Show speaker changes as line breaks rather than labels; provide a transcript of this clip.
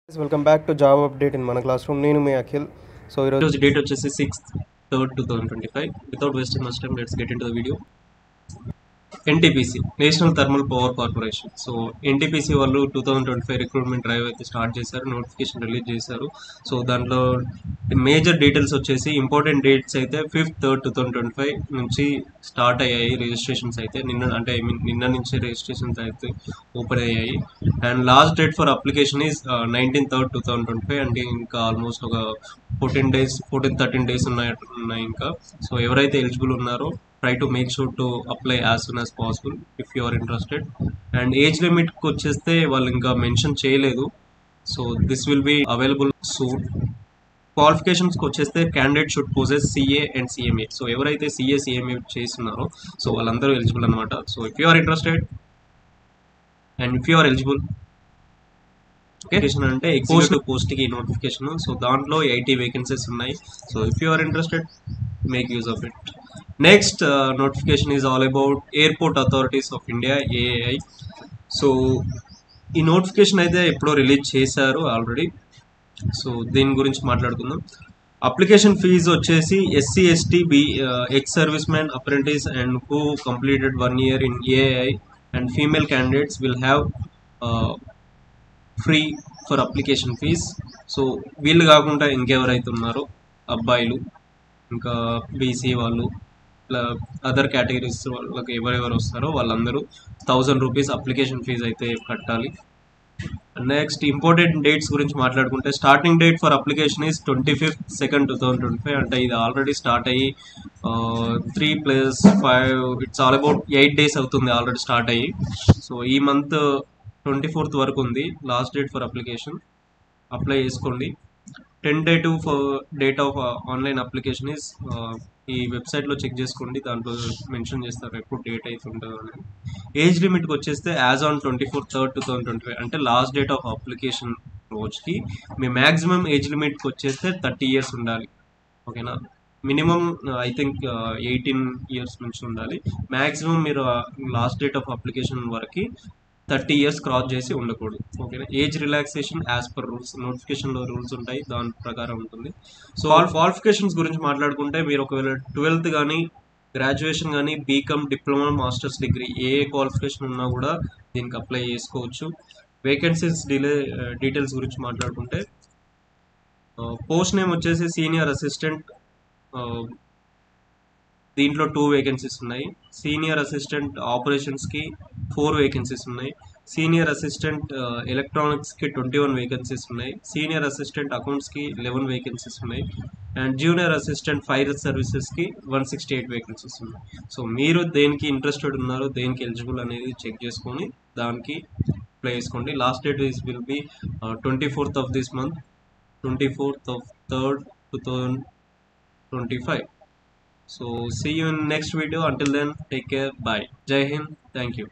Welcome back to job update in మన class room. నేను మీ Akhil. So ఈరోజు
డేట్ వచ్చేసి 6/3/2025. Without wasting much time, let's get in to the video. NTPC, national thermal power corporation. So NTPC వాళ్ళు 2025 recruitment drive అయితే start చేశారు, notification release చేశారు. So దాంట్లో major details వచ్చేసి ఇంపార్టెంట్ డేట్స్ అయితే 5/3/2025 నుంచి స్టార్ట్ అయ్యాయి రిజిస్ట్రేషన్స్ అయితే. నిన్న నుంచి రిజిస్ట్రేషన్స్ అయితే ఓపెన్ అయ్యాయి. And last date for application is 19/3/2025. అంటే ఇంకా ఆల్మోస్ట్ ఒక 13 డేస్ ఉన్నాయి ఇంకా. సో ఎవరైతే ఎలిజిబుల్ ఉన్నారో try to make sure to apply as soon as possible if you are interested. And age limit కి వచ్చేస్తే వాళ్ళు ఇంకా మెన్షన్ చేయలేదు. So this will be available soon. క్వాలిఫికేషన్స్కి వచ్చేస్తే candidate should possess CA and CMA. So ఎవరైతే CA CMA చేస్తున్నారో so వాళ్ళందరూ ఎలిజిబుల్ అనమాట. So if you are interested and if you are eligible, అంటే పోస్ట్కి నోటిఫికేషన్. సో దాంట్లో 80 వేకెన్సీస్ ఉన్నాయి. So if you are interested, make use of it. Next notification is all about airport authorities of India, AAI. So ఈ notification అయితే ఎప్పుడో release చేశారు already. So దీని గురించి మాట్లాడుకుందాం. అప్లికేషన్ ఫీజు వచ్చేసి SC ST ex service man apprentice and who completed 1 year in AI and female candidates will have free for application fees. So వీళ్ళు కాకుండా ఇంకెవరైతే ఉన్నారో అబ్బాయిలు, ఇంకా బీసీ వాళ్ళు, అదర్ కేటగిరీస్ వాళ్ళకి ఎవరెవరు వస్తారో వాళ్ళందరూ 1000 రూపీస్ అప్లికేషన్ ఫీజ్ అయితే కట్టాలి. నెక్స్ట్ ఇంపార్టెంట్ డేట్స్ గురించి మాట్లాడుకుంటే starting date for application is 25/2/2025. అంటే ఇది ఆల్రెడీ స్టార్ట్ అయ్యి 3 + 5 ఇట్స్ ఆల్ అబౌట్ 8 days అవుతుంది ఆల్రెడీ స్టార్ట్ అయ్యి. సో ఈ మంత్ 24th వరకు ఉంది last date for application. Apply చేసుకోండి. Tentative date of online application is ఈ వెబ్సైట్లో చెక్ చేసుకోండి, దాంట్లో మెన్షన్ చేస్తారు ఎప్పుడు డేట్ అయితే ఉంటుందో అని. ఏజ్ లిమిట్కి వచ్చేస్తే యాజ్ ఆన్ 24/3/2025, అంటే లాస్ట్ డేట్ ఆఫ్ అప్లికేషన్ రోజుకి మీ మ్యాక్సిమం ఏజ్ లిమిట్కి వచ్చేస్తే 30 years ఉండాలి. ఓకేనా? మినిమం ఐ థింక్ 18 years నుంచి ఉండాలి. మ్యాక్సిమం మీరు లాస్ట్ డేట్ ఆఫ్ అప్లికేషన్ వరకు 30 years క్రాస్ చేసి ఉండకూడదు. ఓకేనా? Age relaxation as per rules, నోటిఫికేషన్లో రూల్స్ ఉంటాయి, దాని ప్రకారం ఉంటుంది. సో క్వాలిఫికేషన్స్ గురించి మాట్లాడుకుంటే మీరు ఒకవేళ 12th కానీ గ్రాడ్యుయేషన్ కానీ బీకామ్, డిప్లొమా, మాస్టర్స్ డిగ్రీ ఏ క్వాలిఫికేషన్ ఉన్నా కూడా దీనికి అప్లై చేసుకోవచ్చు. వేకెన్సీస్ డీటెయిల్స్ గురించి మాట్లాడుకుంటే పోస్ట్ నేమ్ వచ్చేసి సీనియర్ అసిస్టెంట్. దీంట్లో 2 వేకెన్సీస్ ఉన్నాయి. సీనియర్ అసిస్టెంట్ ఆపరేషన్స్కి 4 వేకెన్సీస్ ఉన్నాయి. సీనియర్ అసిస్టెంట్ ఎలక్ట్రానిక్స్కి 21 వేకెన్సీస్ ఉన్నాయి. సీనియర్ అసిస్టెంట్ అకౌంట్స్కి 11 వేకెన్సీస్ ఉన్నాయి. అండ్ జూనియర్ అసిస్టెంట్ ఫైర్ సర్వీసెస్కి 168 వేకెన్సీస్ ఉన్నాయి. సో మీరు దేనికి ఇంట్రెస్టెడ్ ఉన్నారో, దేనికి ఎలిజిబుల్ అనేది చెక్ చేసుకొని దానికి అప్లై చేసుకోండి. Last date will be 24th of this month, 24th of 3rd 2025. So see you in next video. Until then, take care. Bye. Jai Hind. Thank you.